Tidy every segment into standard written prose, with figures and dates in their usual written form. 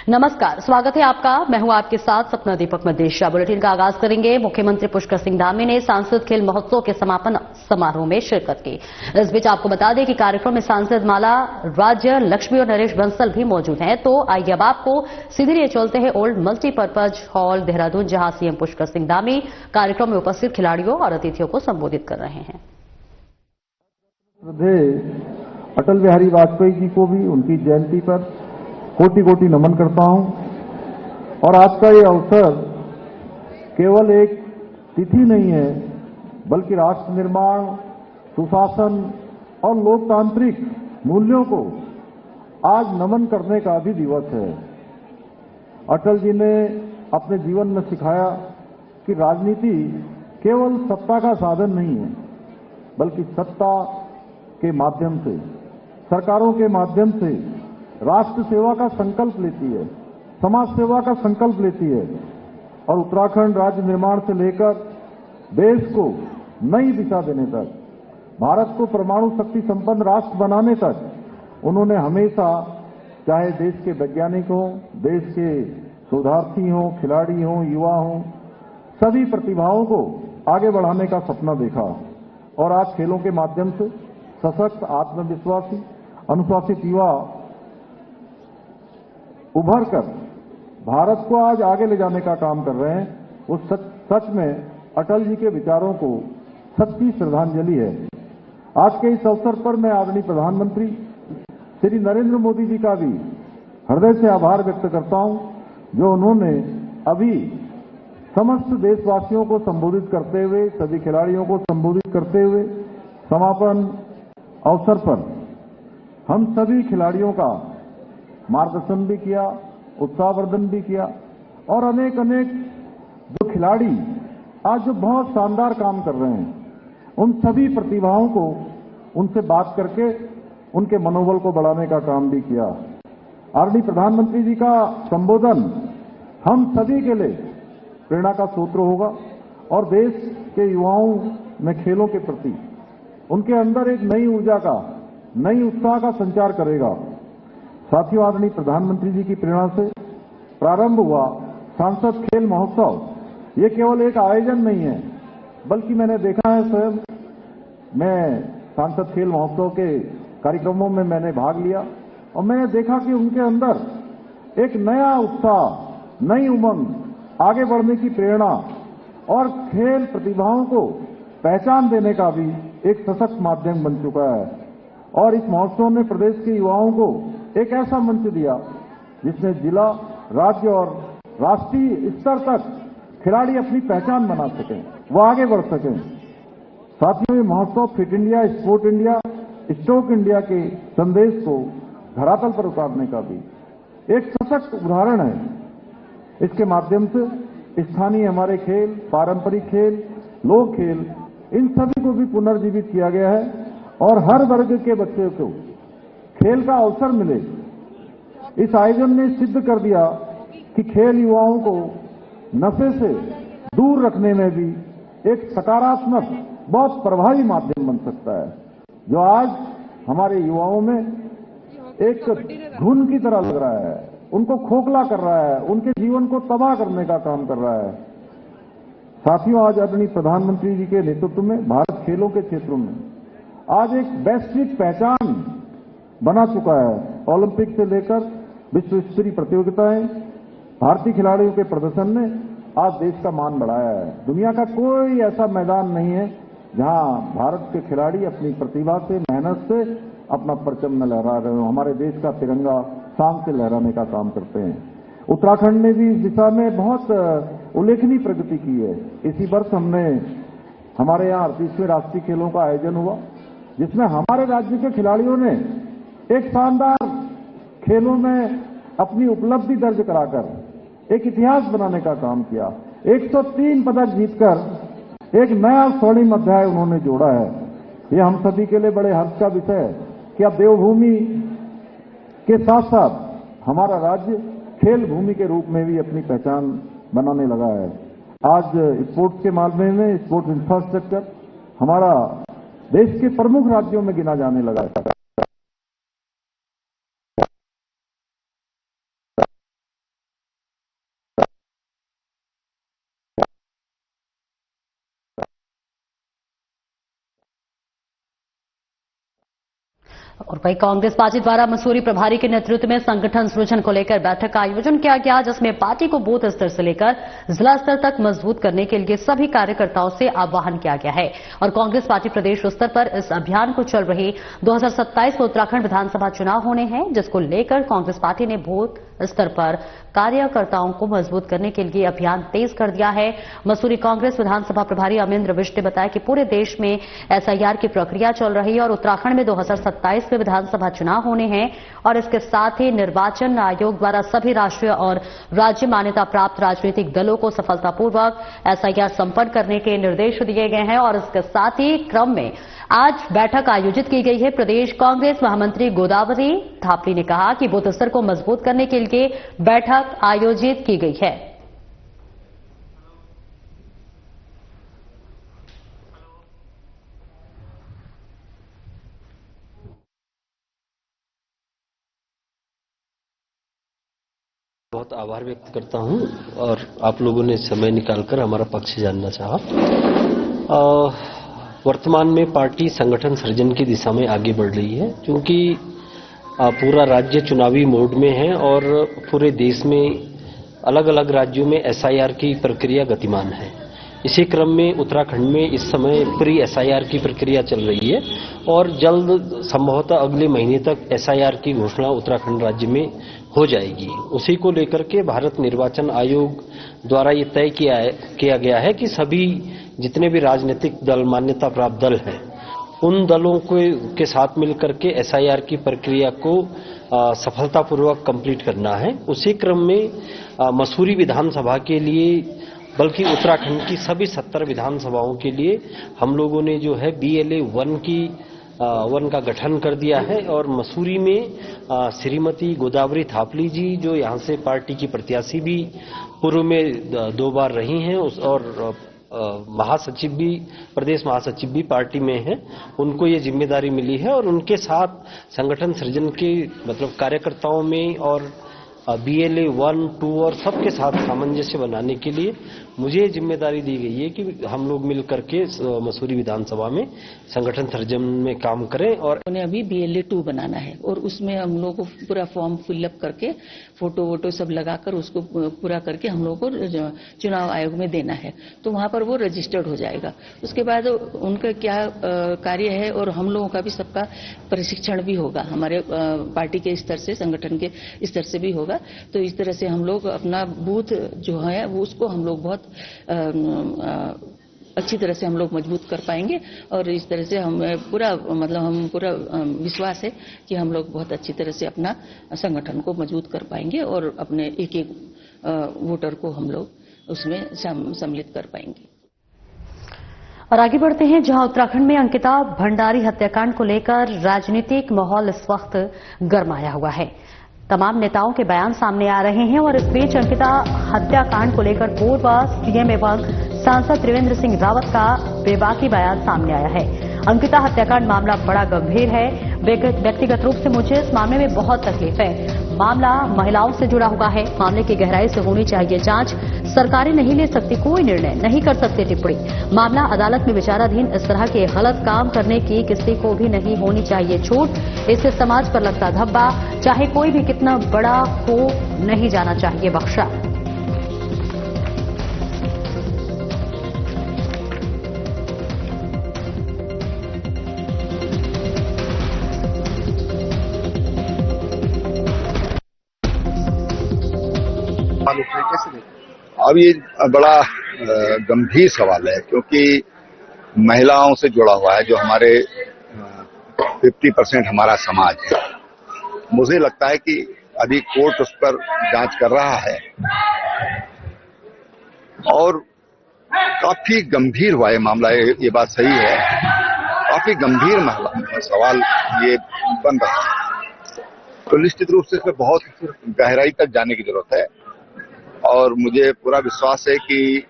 नमस्कार, स्वागत है आपका। मैं हूं आपके साथ सपना दीपक मदेशिया। बुलेटिन का आगाज करेंगे। मुख्यमंत्री पुष्कर सिंह धामी ने सांसद खेल महोत्सव के समापन समारोह में शिरकत की। इस बीच आपको बता दें कि कार्यक्रम में सांसद माला राज्य, लक्ष्मी और नरेश बंसल भी मौजूद हैं। तो आइए अब आपको सीधे लिए चलते हैं ओल्ड मल्टीपर्पज हॉल देहरादून, जहां सीएम पुष्कर सिंह धामी कार्यक्रम में उपस्थित खिलाड़ियों और अतिथियों को संबोधित कर रहे हैं। अटल बिहारी वाजपेयी जी को भी उनकी जयंती पर कोटि कोटि नमन करता हूं। और आज का ये अवसर केवल एक तिथि नहीं है, बल्कि राष्ट्र निर्माण, सुशासन और लोकतांत्रिक मूल्यों को आज नमन करने का भी दिवस है। अटल जी ने अपने जीवन में सिखाया कि राजनीति केवल सत्ता का साधन नहीं है, बल्कि सत्ता के माध्यम से, सरकारों के माध्यम से राष्ट्र सेवा का संकल्प लेती है, समाज सेवा का संकल्प लेती है। और उत्तराखंड राज्य निर्माण से लेकर देश को नई दिशा देने तक, भारत को परमाणु शक्ति संपन्न राष्ट्र बनाने तक उन्होंने हमेशा, चाहे देश के वैज्ञानिक हों, देश के शोधार्थी हों, खिलाड़ी हों, युवा हों, सभी प्रतिभाओं को आगे बढ़ाने का सपना देखा। और आज खेलों के माध्यम से सशक्त, आत्मविश्वासी, अनुशासित युवा उभर कर भारत को आज आगे ले जाने का काम कर रहे हैं। वो सच में अटल जी के विचारों को सच्ची श्रद्धांजलि है। आज के इस अवसर पर मैं आदरणीय प्रधानमंत्री श्री नरेंद्र मोदी जी का भी हृदय से आभार व्यक्त करता हूं, जो उन्होंने अभी समस्त देशवासियों को संबोधित करते हुए, सभी खिलाड़ियों को संबोधित करते हुए समापन अवसर पर हम सभी खिलाड़ियों का मार्गदर्शन भी किया, उत्साहवर्धन भी किया। और अनेक अनेक जो खिलाड़ी आज जो बहुत शानदार काम कर रहे हैं, उन सभी प्रतिभाओं को उनसे बात करके उनके मनोबल को बढ़ाने का काम भी किया। आदरणीय प्रधानमंत्री जी का संबोधन हम सभी के लिए प्रेरणा का स्रोत होगा और देश के युवाओं में खेलों के प्रति उनके अंदर एक नई ऊर्जा का, नई उत्साह का संचार करेगा। साथियों, आदरणीय प्रधानमंत्री जी की प्रेरणा से प्रारंभ हुआ सांसद खेल महोत्सव ये केवल एक आयोजन नहीं है, बल्कि मैंने देखा है स्वयं, मैं सांसद खेल महोत्सव के कार्यक्रमों में मैंने भाग लिया और मैंने देखा कि उनके अंदर एक नया उत्साह, नई उमंग, आगे बढ़ने की प्रेरणा और खेल प्रतिभाओं को पहचान देने का भी एक सशक्त माध्यम बन चुका है। और इस महोत्सव ने प्रदेश के युवाओं को एक ऐसा मंच दिया जिसमें जिला, राज्य और राष्ट्रीय स्तर तक खिलाड़ी अपनी पहचान बना सकें, वो आगे बढ़ सकें। साथियों, ये महोत्सव fit India, sport India, stroke India के संदेश को धरातल पर उतारने का भी एक सशक्त उदाहरण है। इसके माध्यम से स्थानीय हमारे खेल, पारंपरिक खेल, लोक खेल, इन सभी को भी पुनर्जीवित किया गया है और हर वर्ग के बच्चे को खेल का अवसर मिले। इस आयोजन ने सिद्ध कर दिया कि खेल युवाओं को नशे से दूर रखने में भी एक सकारात्मक, बहुत प्रभावी माध्यम बन सकता है, जो आज हमारे युवाओं में एक घुन की तरह लग रहा है, उनको खोखला कर रहा है, उनके जीवन को तबाह करने का काम कर रहा है। साथियों, आज आदरणीय प्रधानमंत्री जी के नेतृत्व में भारत खेलों के क्षेत्रों में आज एक वैश्विक पहचान बना चुका है। ओलंपिक से लेकर विश्व स्तरीय प्रतियोगिताएं, भारतीय खिलाड़ियों के प्रदर्शन ने आज देश का मान बढ़ाया है। दुनिया का कोई ऐसा मैदान नहीं है जहां भारत के खिलाड़ी अपनी प्रतिभा से, मेहनत से अपना परचम न लहरा रहे हो, हमारे देश का तिरंगा शान से लहराने का काम करते हैं। उत्तराखंड ने भी इस दिशा में बहुत उल्लेखनीय प्रगति की है। इसी वर्ष हमने हमारे यहाँ 38वें राष्ट्रीय खेलों का आयोजन हुआ, जिसमें हमारे राज्य के खिलाड़ियों ने एक शानदार खेलों में अपनी उपलब्धि दर्ज कराकर एक इतिहास बनाने का काम किया। 103 पदक जीतकर एक नया स्वर्णिम अध्याय उन्होंने जोड़ा है। ये हम सभी के लिए बड़े हर्ष का विषय है कि अब देवभूमि के साथ साथ हमारा राज्य खेल भूमि के रूप में भी अपनी पहचान बनाने लगा है। आज स्पोर्ट्स के मामले में स्पोर्ट्स इंफ्रास्ट्रक्चर हमारा देश के प्रमुख राज्यों में गिना जाने लगा है। और वहीं कांग्रेस पार्टी द्वारा मसूरी प्रभारी के नेतृत्व में संगठन सृजन को लेकर बैठक का आयोजन किया गया, जिसमें पार्टी को बूथ स्तर से लेकर जिला स्तर तक मजबूत करने के लिए सभी कार्यकर्ताओं से आह्वान किया गया है। और कांग्रेस पार्टी प्रदेश स्तर पर इस अभियान को चल रही 2027 में उत्तराखंड विधानसभा चुनाव होने हैं, जिसको लेकर कांग्रेस पार्टी ने बूथ स्तर पर कार्यकर्ताओं को मजबूत करने के लिए अभियान तेज कर दिया है। मसूरी कांग्रेस विधानसभा प्रभारी अमरेंद्र विष्ट ने बताया कि पूरे देश में एसआईआर की प्रक्रिया चल रही है और उत्तराखंड में 2027 में विधानसभा चुनाव होने हैं और इसके साथ ही निर्वाचन आयोग द्वारा सभी राष्ट्रीय और राज्य मान्यता प्राप्त राजनीतिक दलों को सफलतापूर्वक एसआईआर संपन्न करने के निर्देश दिए गए हैं। और इसके साथ ही क्रम में आज बैठक आयोजित की गई है। प्रदेश कांग्रेस महामंत्री गोदावरी थापली ने कहा कि बूथ स्तर को मजबूत करने के लिए बैठक आयोजित की गई है। बहुत आभार व्यक्त करता हूं और आप लोगों ने समय निकालकर हमारा पक्ष जानना चाहा। वर्तमान में पार्टी संगठन सृजन की दिशा में आगे बढ़ रही है, क्योंकि पूरा राज्य चुनावी मोड में है और पूरे देश में अलग अलग राज्यों में एसआईआर की प्रक्रिया गतिमान है। इसी क्रम में उत्तराखंड में इस समय प्री एसआईआर की प्रक्रिया चल रही है और जल्द संभवतः अगले महीने तक एसआईआर की घोषणा उत्तराखंड राज्य में हो जाएगी। उसी को लेकर के भारत निर्वाचन आयोग द्वारा ये तय किया गया है कि सभी जितने भी राजनीतिक दल, मान्यता प्राप्त दल हैं, उन दलों के साथ मिलकर के एसआईआर की प्रक्रिया को सफलतापूर्वक कंप्लीट करना है। उसी क्रम में मसूरी विधानसभा के लिए, बल्कि उत्तराखंड की सभी 70 विधानसभाओं के लिए हम लोगों ने जो है BLA 1 का गठन कर दिया है। और मसूरी में श्रीमती गोदावरी थापली जी, जो यहाँ से पार्टी की प्रत्याशी भी पूर्व में 2 बार रही हैं, और महासचिव भी, प्रदेश महासचिव भी पार्टी में हैं, उनको ये जिम्मेदारी मिली है। और उनके साथ संगठन सृजन के मतलब कार्यकर्ताओं में और BLA 1, 2 और सबके साथ सामंजस्य बनाने के लिए मुझे जिम्मेदारी दी गई है कि हम लोग मिलकर के मसूरी विधानसभा में संगठन सृजन में काम करें। और उन्हें अभी BLA 2 बनाना है और उसमें हम लोग को पूरा फॉर्म फिलअप करके फोटो वोटो सब लगाकर उसको पूरा करके हम लोग को चुनाव आयोग में देना है, तो वहां पर वो रजिस्टर्ड हो जाएगा। उसके बाद उनका क्या कार्य है और हम लोगों का भी सबका प्रशिक्षण भी होगा, हमारे पार्टी के स्तर से, संगठन के स्तर से भी होगा। तो इस तरह से हम लोग अपना बूथ जो है वो उसको हम लोग बहुत अच्छी तरह से हम लोग मजबूत कर पाएंगे। और इस तरह से हम पूरा विश्वास है कि हम लोग बहुत अच्छी तरह से अपना संगठन को मजबूत कर पाएंगे और अपने एक एक वोटर को हम लोग उसमें सम्मिलित कर पाएंगे। और आगे बढ़ते हैं, जहां उत्तराखंड में अंकिता भंडारी हत्याकांड को लेकर राजनीतिक माहौल इस वक्त गरमाया हुआ है। तमाम नेताओं के बयान सामने आ रहे हैं और इस बीच अंकिता हत्याकांड को लेकर पूर्व CM एवं सांसद त्रिवेंद्र सिंह रावत का बेबाकी बयान सामने आया है। अंकिता हत्याकांड मामला बड़ा गंभीर है। व्यक्तिगत रूप से मुझे इस मामले में बहुत तकलीफ है। मामला महिलाओं से जुड़ा हुआ है। मामले की गहराई से होनी चाहिए जांच। सरकारें नहीं ले सकती कोई निर्णय, नहीं कर सकती टिप्पणी। मामला अदालत में विचाराधीन। इस तरह के गलत काम करने की किसी को भी नहीं होनी चाहिए छूट। इससे समाज पर लगता धब्बा, चाहे कोई भी कितना बड़ा हो, नहीं जाना चाहिए बख्शा। अब ये बड़ा गंभीर सवाल है, क्योंकि महिलाओं से जुड़ा हुआ है, जो हमारे 50% हमारा समाज है। मुझे लगता है कि अभी कोर्ट उस पर जांच कर रहा है और काफी गंभीर हुआ है मामला। ये बात सही है, काफी गंभीर सवाल ये बन रहा है। तो निश्चित रूप से इसमें बहुत गहराई तक जाने की जरूरत है और मुझे पूरा विश्वास है कि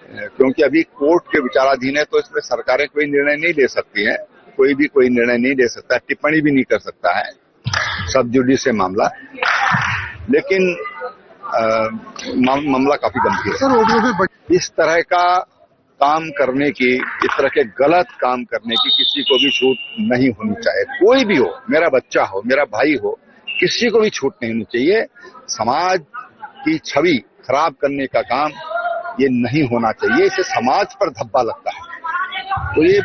क्योंकि अभी कोर्ट के विचाराधीन है, तो इसमें सरकारें कोई निर्णय नहीं ले सकती हैं। कोई भी कोई निर्णय नहीं ले सकता, टिप्पणी भी नहीं कर सकता है, सब जुडिस से मामला। लेकिन मामला काफी गंभीर है। इस तरह का काम करने की, इस तरह के गलत काम करने की किसी को भी छूट नहीं होनी चाहिए। कोई भी हो, मेरा बच्चा हो, मेरा भाई हो, किसी को भी छूट नहीं होनी चाहिए। समाज की छवि खराब करने का काम ये नहीं होना चाहिए, इससे समाज पर धब्बा लगता है। तो ये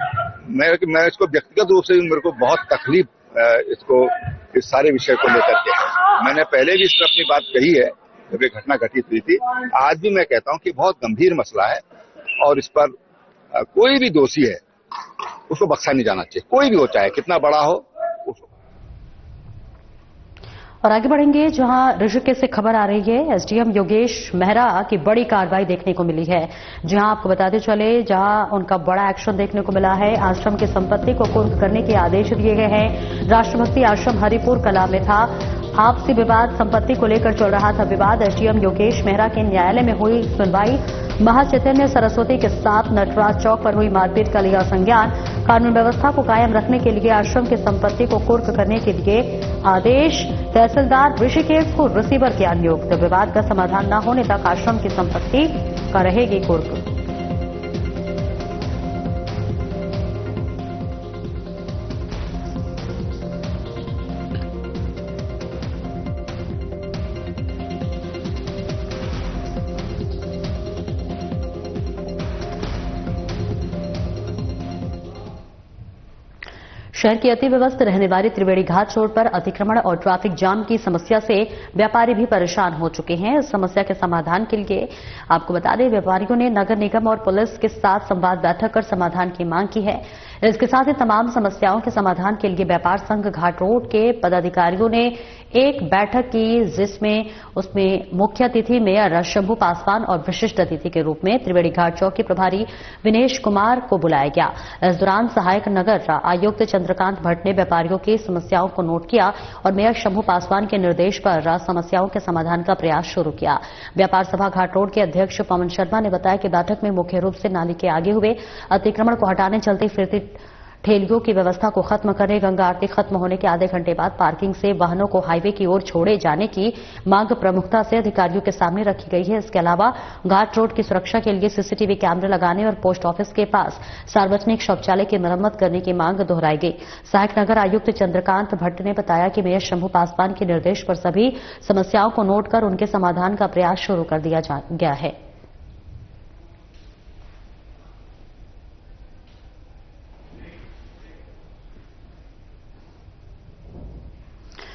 मैं इसको व्यक्तिगत रूप से मेरे को बहुत तकलीफ इसको इस सारे विषय को लेकर के। मैंने पहले भी इस पर अपनी बात कही है जब ये घटना घटित हुई थी। आज भी मैं कहता हूं कि बहुत गंभीर मसला है और इस पर कोई भी दोषी है उसको बख्शा नहीं जाना चाहिए, कोई भी हो, चाहे कितना बड़ा हो। और आगे बढ़ेंगे जहां ऋषिकेश से खबर आ रही है, एसडीएम योगेश मेहरा की बड़ी कार्रवाई देखने को मिली है। जहां आपको बताते चले, जहां उनका बड़ा एक्शन देखने को मिला है। आश्रम की संपत्ति को कुर्क करने के आदेश दिए गए हैं। राष्ट्रभक्ति आश्रम हरिपुर कला में था। आपसी विवाद संपत्ति को लेकर चल रहा था विवाद। एसडीएम योगेश मेहरा के न्यायालय में हुई सुनवाई। महाचैतन्य सरस्वती के साथ नटराज चौक पर हुई मारपीट का लिया संज्ञान। कानून व्यवस्था को कायम रखने के लिए आश्रम की संपत्ति को कुर्क करने के लिए आदेश। तहसीलदार ऋषिकेश को रिसीवर किया नियुक्त। विवाद का समाधान न होने तक आश्रम की संपत्ति का रहेगी कुर्क। शहर की अति व्यस्त रहने वाली त्रिवेणी घाट रोड पर अतिक्रमण और ट्रैफिक जाम की समस्या से व्यापारी भी परेशान हो चुके हैं। इस समस्या के समाधान के लिए आपको बता दें, व्यापारियों ने नगर निगम और पुलिस के साथ संवाद बैठक कर समाधान की मांग की है। इसके साथ ही तमाम समस्याओं के समाधान के लिए व्यापार संघ घाट रोड के पदाधिकारियों ने एक बैठक की, जिसमें उसमें मुख्य अतिथि मेयर शंभू पासवान और विशिष्ट अतिथि के रूप में त्रिवेणी घाट चौक के प्रभारी विनेश कुमार को बुलाया गया। इस दौरान सहायक नगर आयुक्त चंद्रकांत भट्ट ने व्यापारियों की समस्याओं को नोट किया और मेयर शंभू पासवान के निर्देश पर समस्याओं के समाधान का प्रयास शुरू किया। व्यापार सभा घाट रोड के अध्यक्ष पवन शर्मा ने बताया कि बैठक में मुख्य रूप से नाली के आगे हुए अतिक्रमण को हटाने, चलती फिरती ठेलियों की व्यवस्था को खत्म करने, गंगा आरती खत्म होने के आधे घंटे बाद पार्किंग से वाहनों को हाईवे की ओर छोड़े जाने की मांग प्रमुखता से अधिकारियों के सामने रखी गई है। इसके अलावा घाट रोड की सुरक्षा के लिए सीसीटीवी कैमरे लगाने और पोस्ट ऑफिस के पास सार्वजनिक शौचालय की मरम्मत करने की मांग दोहराई गई। सहायक नगर आयुक्त चंद्रकांत भट्ट ने बताया कि मेयर शंभू पासवान के निर्देश पर सभी समस्याओं को नोट कर उनके समाधान का प्रयास शुरू कर दिया गया है।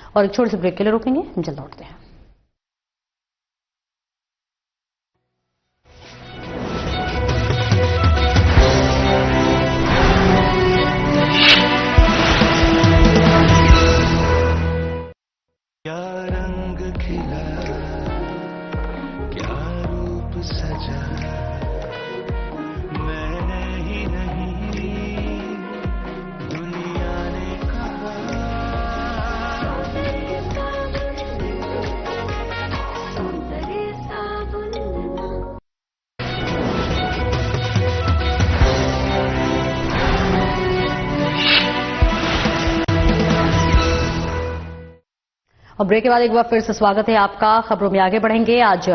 और एक छोटे से ब्रेक के लिए रुकेंगे, जल्द लौटते हैं। क्या रंग खिला, क्या रूप सजा, मैंने ही नहीं दुनिया ने कहा। और ब्रेक के बाद एक बार फिर से स्वागत है आपका। खबरों में आगे बढ़ेंगे। आज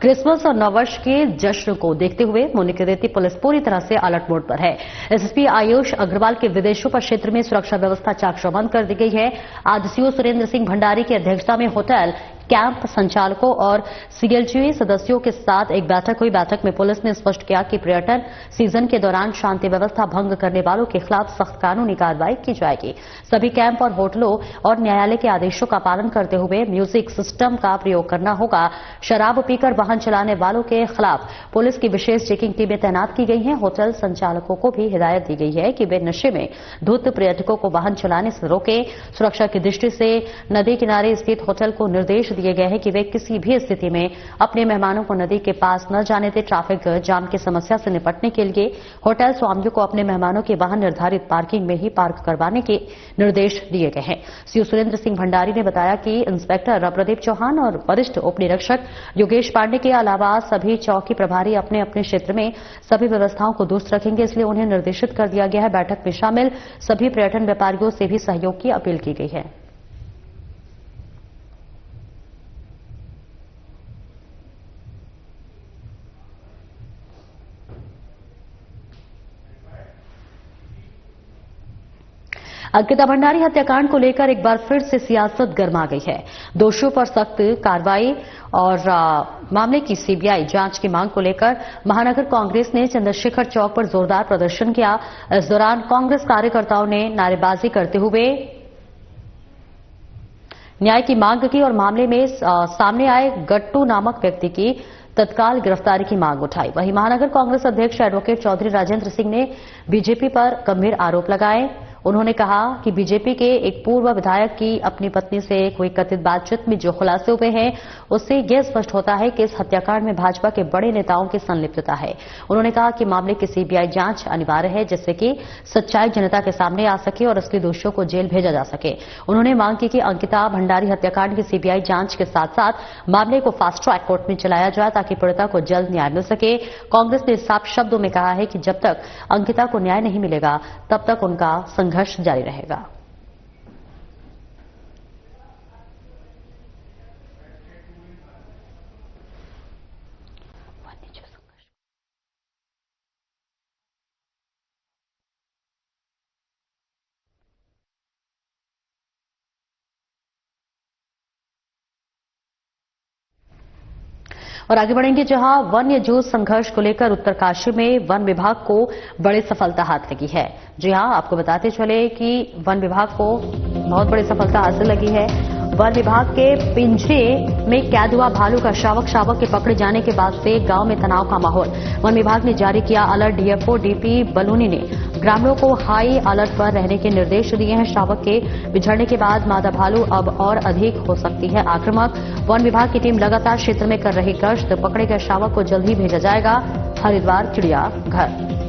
क्रिसमस और नववर्ष के जश्न को देखते हुए मुनिकेरेती पुलिस पूरी तरह से अलर्ट मोड पर है। एसएसपी आयुष अग्रवाल के विदेशों पर क्षेत्र में सुरक्षा व्यवस्था चाक चौबंद कर दी गई है। आज सीओ सुरेंद्र सिंह भंडारी की अध्यक्षता में होटल कैंप संचालकों और सीएलजी सदस्यों के साथ एक बैठक हुई। बैठक में पुलिस ने स्पष्ट किया कि पर्यटन सीजन के दौरान शांति व्यवस्था भंग करने वालों के खिलाफ सख्त कानूनी कार्रवाई की जाएगी। सभी कैंप और होटलों और न्यायालय के आदेशों का पालन करते हुए म्यूजिक सिस्टम का प्रयोग करना होगा। शराब पीकर वाहन चलाने वालों के खिलाफ पुलिस की विशेष चेकिंग टीमें तैनात की गई हैं। होटल संचालकों को भी हिदायत दी गई है कि वे नशे में धुत पर्यटकों को वाहन चलाने से रोकें। सुरक्षा की दृष्टि से नदी किनारे स्थित होटल को निर्देश दिए गए हैं कि वे किसी भी स्थिति में अपने मेहमानों को नदी के पास न जाने दें। ट्रैफिक जाम की समस्या से निपटने के लिए होटल स्वामियों को अपने मेहमानों के वाहन निर्धारित पार्किंग में ही पार्क करवाने के निर्देश दिए गए हैं। सीओ सुरेंद्र सिंह भंडारी ने बताया कि इंस्पेक्टर प्रदीप चौहान और वरिष्ठ उप निरीक्षक योगेश पांडे के अलावा सभी चौकी प्रभारी अपने अपने क्षेत्र में सभी व्यवस्थाओं को दुरुस्त रखेंगे, इसलिए उन्हें निर्देशित कर दिया गया है। बैठक में शामिल सभी पर्यटन व्यापारियों से भी सहयोग की अपील की गई है। अंकिता भंडारी हत्याकांड को लेकर एक बार फिर से सियासत गर्मा गई है। दोषियों पर सख्त कार्रवाई और मामले की सीबीआई जांच की मांग को लेकर महानगर कांग्रेस ने चंद्रशेखर चौक पर जोरदार प्रदर्शन किया। इस दौरान कांग्रेस कार्यकर्ताओं ने नारेबाजी करते हुए न्याय की मांग की और मामले में सामने आए गट्टू नामक व्यक्ति की तत्काल गिरफ्तारी की मांग उठाई। वहीं महानगर कांग्रेस अध्यक्ष एडवोकेट चौधरी राजेंद्र सिंह ने बीजेपी पर गंभीर आरोप लगाए। उन्होंने कहा कि बीजेपी के एक पूर्व विधायक की अपनी पत्नी से हुई कथित बातचीत में जो खुलासे हुए हैं उससे यह स्पष्ट होता है कि इस हत्याकांड में भाजपा के बड़े नेताओं की संलिप्तता है। उन्होंने कहा कि मामले की सीबीआई जांच अनिवार्य है जिससे कि सच्चाई जनता के सामने आ सके और असली दोषियों को जेल भेजा जा सके। उन्होंने मांग की कि अंकिता भंडारी हत्याकांड की सीबीआई जांच के साथ साथ मामले को फास्ट ट्रैक कोर्ट में चलाया जाए ताकि पीड़िता को जल्द न्याय मिल सके। कांग्रेस ने साफ शब्दों में कहा है कि जब तक अंकिता को न्याय नहीं मिलेगा तब तक उनका संघर्ष जारी रहेगा। और आगे बढ़ेंगे जहां वन्य जीव संघर्ष को लेकर उत्तरकाशी में वन विभाग को बड़ी सफलता हाथ लगी है। जी हां, आपको बताते चले कि वन विभाग को बहुत बड़ी सफलता हासिल लगी है। वन विभाग के पिंजरे में कैद हुआ भालू का शावक के पकड़े जाने के बाद से गांव में तनाव का माहौल। वन विभाग ने जारी किया अलर्ट। डीएफओ डीपी बलूनी ने ग्रामीणों को हाई अलर्ट पर रहने के निर्देश दिए हैं। शावक के बिछड़ने के बाद मादा भालू अब और अधिक हो सकती है आक्रामक। वन विभाग की टीम लगातार क्षेत्र में कर रही गश्त। पकड़े गए शावक को जल्द ही भेजा जाएगा हरिद्वार चिड़ियाघर।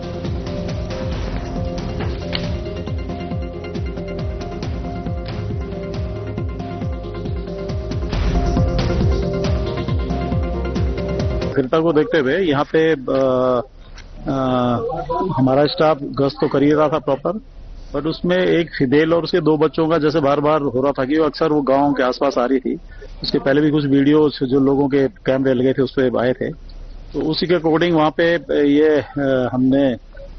स्थिरता को देखते हुए यहाँ पे हमारा स्टाफ गश्त तो कर ही रहा था प्रॉपर, बट उसमें एक फीमेल और उसके 2 बच्चों का जैसे बार बार हो रहा था कि वो अक्सर वो गांव के आसपास आ रही थी। उसके पहले भी कुछ वीडियो जो लोगों के कैमरे लगे थे उस पर आए थे, तो उसी के अकॉर्डिंग वहाँ पे ये हमने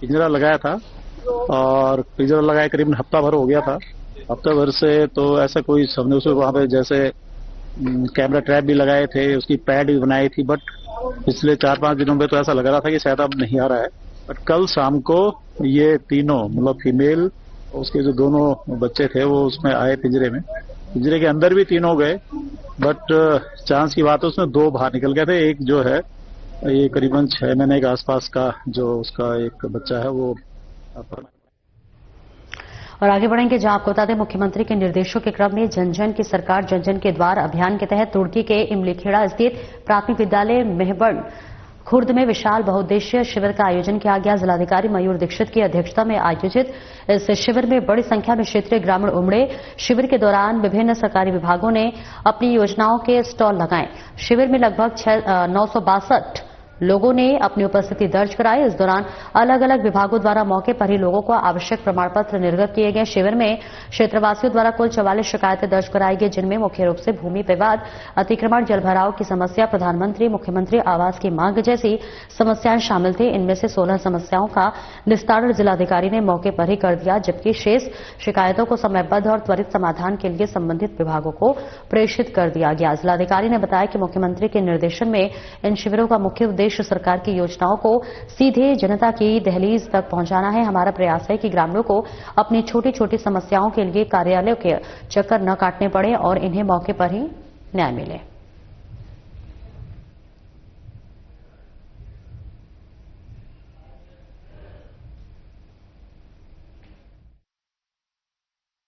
पिंजरा लगाया था और पिंजरा लगाया करीबन हफ्ता भर हो गया था। हफ्ता भर से तो ऐसा कोई हमने उसमें वहाँ पे जैसे कैमरा ट्रैप भी लगाए थे, उसकी पैड भी बनाई थी, बट पिछले 4-5 दिनों में तो ऐसा लग रहा था कि शायद अब नहीं आ रहा है। बट कल शाम को ये तीनों मतलब फीमेल उसके जो दोनों बच्चे थे वो उसमें आए पिंजरे में। पिंजरे के अंदर भी तीनों गए, बट चांस की बात है उसमें 2 बाहर निकल गए थे। एक जो है ये करीबन 6 महीने के आसपास का जो उसका एक बच्चा है वो। और आगे बढ़ेंगे जहां आपको बता दें मुख्यमंत्री के निर्देशों के क्रम में जन जन की सरकार जन जन के द्वार अभियान के तहत रुड़की के इमलीखेड़ा स्थित प्राथमिक विद्यालय मेहबड़ खुर्द में विशाल बहुउद्देशीय शिविर का आयोजन किया गया। जिलाधिकारी मयूर दीक्षित की अध्यक्षता में आयोजित इस शिविर में बड़ी संख्या में क्षेत्रीय ग्रामीण उमड़े। शिविर के दौरान विभिन्न सरकारी विभागों ने अपनी योजनाओं के स्टॉल लगाए। शिविर में लगभग 962 लोगों ने अपनी उपस्थिति दर्ज कराई। इस दौरान अलग अलग विभागों द्वारा मौके पर ही लोगों को आवश्यक प्रमाण पत्र निर्गत किए गए। शिविर में क्षेत्रवासियों द्वारा कुल 44 शिकायतें दर्ज कराई गई, जिनमें मुख्य रूप से भूमि विवाद, अतिक्रमण, जलभराव की समस्या, प्रधानमंत्री मुख्यमंत्री आवास की मांग जैसी समस्याएं शामिल थी। इनमें से 16 समस्याओं का निस्तारण जिलाधिकारी ने मौके पर ही कर दिया, जबकि शेष शिकायतों को समयबद्ध और त्वरित समाधान के लिए संबंधित विभागों को प्रेषित कर दिया गया। जिलाधिकारी ने बताया कि मुख्यमंत्री के निर्देशन में इन शिविरों का मुख्य उद्देश्य सरकार की योजनाओं को सीधे जनता की दहलीज तक पहुंचाना है। हमारा प्रयास है कि ग्रामीणों को अपनी छोटी छोटी समस्याओं के लिए कार्यालयों के चक्कर न काटने पड़े और इन्हें मौके पर ही न्याय मिले।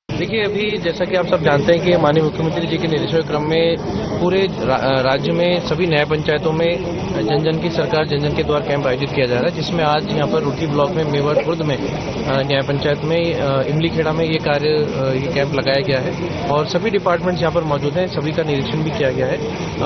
देखिए, अभी जैसा कि आप सब जानते हैं कि माननीय मुख्यमंत्री जी के निर्देशों के क्रम में पूरे राज्य में सभी न्याय पंचायतों में जन जन की सरकार जन जन के द्वार कैंप आयोजित किया जा रहा है, जिसमें आज यहाँ पर रुड़की ब्लॉक में मेवड़ खुर्द में न्याय पंचायत में इमलीखेड़ा में ये कैंप लगाया गया है और सभी डिपार्टमेंट्स यहाँ पर मौजूद हैं। सभी का निरीक्षण भी किया गया है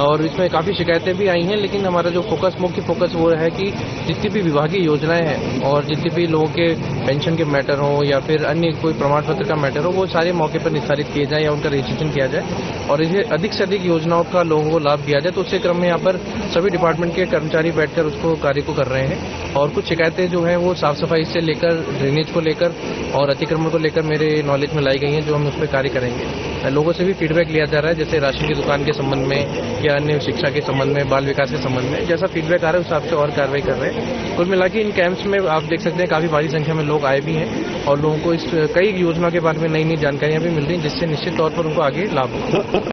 और इसमें काफी शिकायतें भी आई हैं, लेकिन हमारा जो मुख्य फोकस वो है कि जितनी भी विभागीय योजनाएं हैं और जितनी भी लोगों के पेंशन के मैटर हो या फिर अन्य कोई प्रमाण पत्र का मैटर हो, वो सारी सारे मौके पर निस्तारित किए जाएं या उनका रजिस्ट्रेशन किया जाए और इसे अधिक से अधिक योजनाओं का लोगों को लाभ दिया जाए। तो उसी क्रम में यहाँ पर सभी डिपार्टमेंट के कर्मचारी बैठकर उसको कार्य को कर रहे हैं और कुछ शिकायतें जो हैं वो साफ सफाई से लेकर ड्रेनेज को लेकर और अतिक्रमण को लेकर मेरे नॉलेज में लाई गई हैं, जो हम उस पर कार्य करेंगे। लोगों से भी फीडबैक लिया जा रहा है, जैसे राशन की दुकान के संबंध में या अन्य शिक्षा के संबंध में, बाल विकास के संबंध में, जैसा फीडबैक आ रहा है उस हिसाब से और कार्रवाई कर रहे हैं। कुल मिला के इन कैंप्स में आप देख सकते हैं काफी भारी संख्या में लोग आए भी हैं और लोगों को इस कई योजना के बारे में नई नई जानकारियां भी मिल रही हैं, जिससे निश्चित तौर पर उनको आगे लाभ होगा।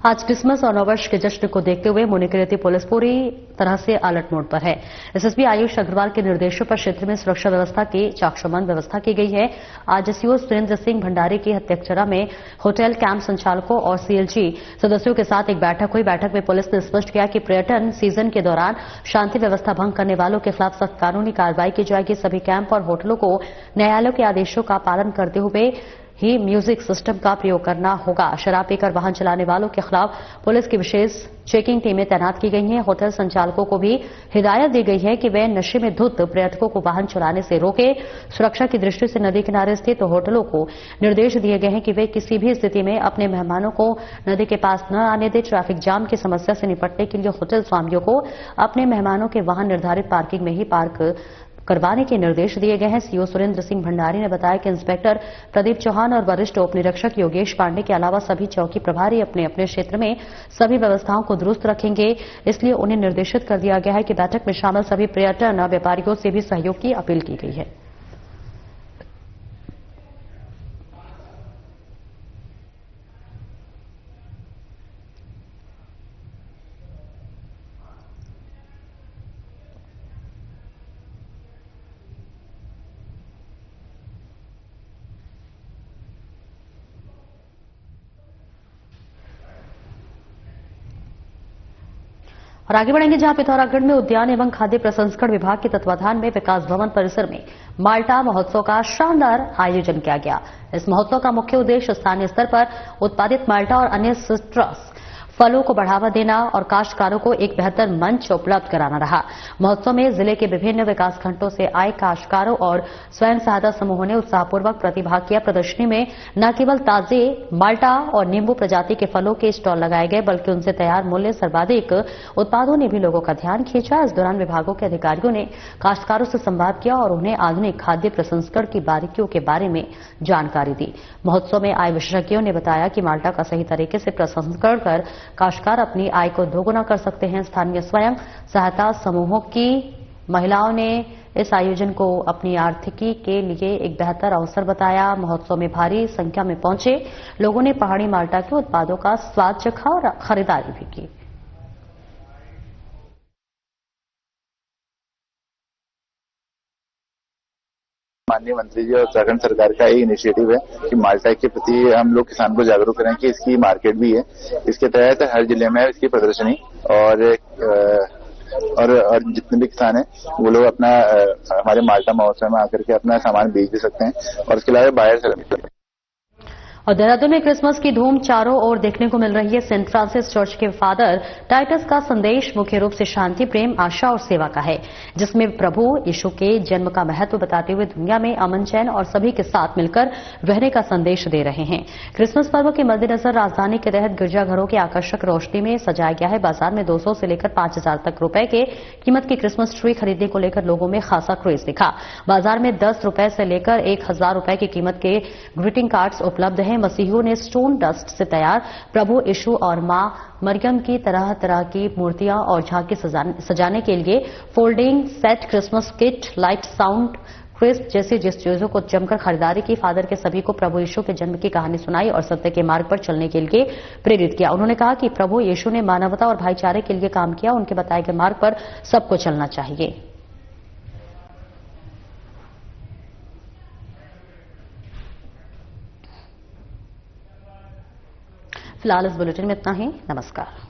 आज क्रिसमस और नववर्ष के जश्न को देखते हुए मुनिकीरेती पुलिस पूरी तरह से अलर्ट मोड पर है। एसएसपी आयुष अग्रवाल के निर्देशों पर क्षेत्र में सुरक्षा व्यवस्था की चाकचौबंद व्यवस्था की गई है। आज सीओ सुरेंद्र सिंह भंडारी की अध्यक्षता में होटल कैंप संचालकों और सीएलजी सदस्यों के साथ एक बैठक हुई। बैठक में पुलिस ने स्पष्ट किया कि पर्यटन सीजन के दौरान शांति व्यवस्था भंग करने वालों के खिलाफ सख्त कानूनी कार्रवाई की जाएगी। सभी कैंप और होटलों को न्यायालय के आदेशों का पालन करते हुए ही म्यूजिक सिस्टम का प्रयोग करना होगा। शराब पीकर वाहन चलाने वालों के खिलाफ पुलिस की विशेष चेकिंग टीमें तैनात की गई हैं। होटल संचालकों को भी हिदायत दी गई है कि वे नशे में धुत पर्यटकों को वाहन चलाने से रोके। सुरक्षा की दृष्टि से नदी किनारे स्थित होटलों को निर्देश दिए गए हैं कि वे किसी भी स्थिति में अपने मेहमानों को नदी के पास न आने दें। ट्रैफिक जाम की समस्या से निपटने के लिए होटल स्वामियों को अपने मेहमानों के वाहन निर्धारित पार्किंग में ही पार्क करवाने के निर्देश दिए गए हैं। सीओ सुरेंद्र सिंह भंडारी ने बताया कि इंस्पेक्टर प्रदीप चौहान और वरिष्ठ उप निरीक्षक योगेश पांडे के अलावा सभी चौकी प्रभारी अपने अपने क्षेत्र में सभी व्यवस्थाओं को दुरुस्त रखेंगे, इसलिए उन्हें निर्देशित कर दिया गया है कि बैठक में शामिल सभी पर्यटन व्यापारियों से भी सहयोग की अपील की गई है। और आगे बढ़ेंगे जहां पिथौरागढ़ में उद्यान एवं खाद्य प्रसंस्करण विभाग के तत्वाधान में विकास भवन परिसर में माल्टा महोत्सव का शानदार आयोजन किया गया। इस महोत्सव का मुख्य उद्देश्य स्थानीय स्तर पर उत्पादित माल्टा और अन्य सिट्रस फलों को बढ़ावा देना और काश्तकारों को एक बेहतर मंच उपलब्ध कराना रहा। महोत्सव में जिले के विभिन्न विकासखंडों से आए काश्तकारों और स्वयं सहायता समूहों ने उत्साहपूर्वक प्रतिभाग किया। प्रदर्शनी में न केवल ताजे माल्टा और नींबू प्रजाति के फलों के स्टॉल लगाए गए, बल्कि उनसे तैयार मूल्य सर्वाधिक उत्पादों ने भी लोगों का ध्यान खींचा। इस दौरान विभागों के अधिकारियों ने काश्तकारों से संवाद किया और उन्हें आधुनिक खाद्य प्रसंस्करण की बारीकियों के बारे में जानकारी दी। महोत्सव में आए विशेषज्ञों ने बताया कि माल्टा का सही तरीके से प्रसंस्करण कर काश्तकार अपनी आय को दोगुना कर सकते हैं। स्थानीय स्वयं सहायता समूहों की महिलाओं ने इस आयोजन को अपनी आर्थिकी के लिए एक बेहतर अवसर बताया। महोत्सव में भारी संख्या में पहुंचे लोगों ने पहाड़ी माल्टा के उत्पादों का स्वाद चखा और खरीदारी भी की। माननीय मंत्री जी और उत्तराखंड सरकार का एक इनिशिएटिव है कि माल्टा के प्रति हम लोग किसान को जागरूक करें कि इसकी मार्केट भी है। इसके तहत हर जिले में इसकी प्रदर्शनी और जितने भी किसान हैं वो लोग अपना हमारे माल्टा महोत्सव में आकर के अपना सामान बेच भी सकते हैं और इसके अलावा बाहर से। और देहरादून में क्रिसमस की धूम चारों ओर देखने को मिल रही है। सेंट फ्रांसिस चर्च के फादर टाइटस का संदेश मुख्य रूप से शांति, प्रेम, आशा और सेवा का है, जिसमें प्रभु यीशु के जन्म का महत्व बताते हुए दुनिया में अमन, चैन और सभी के साथ मिलकर रहने का संदेश दे रहे हैं। क्रिसमस पर्व के मद्देनजर राजधानी के तहत गिरजाघरों के आकर्षक रोशनी में सजाया गया है। बाजार में 200 से लेकर 5000 तक रुपए के कीमत की क्रिसमस ट्री खरीदने को लेकर लोगों में खासा क्रेज दिखा। बाजार में 10 रुपए से लेकर 1000 रुपए की कीमत के ग्रीटिंग कार्ड्स उपलब्ध हैं। मसीहियों ने स्टोन डस्ट से तैयार प्रभु यीशु और मां मरियम की तरह तरह की मूर्तियां और झांकी सजाने के लिए folding set, Christmas kit, light, sound crisp जैसी जिस चीजों को जमकर खरीदारी की। फादर के सभी को प्रभु यीशु के जन्म की कहानी सुनाई और सत्य के मार्ग पर चलने के लिए प्रेरित किया। उन्होंने कहा कि प्रभु यीशु ने मानवता और भाईचारे के लिए काम किया, उनके बताए गए मार्ग पर सबको चलना चाहिए। फिलहाल इस बुलेटिन में इतना ही। नमस्कार।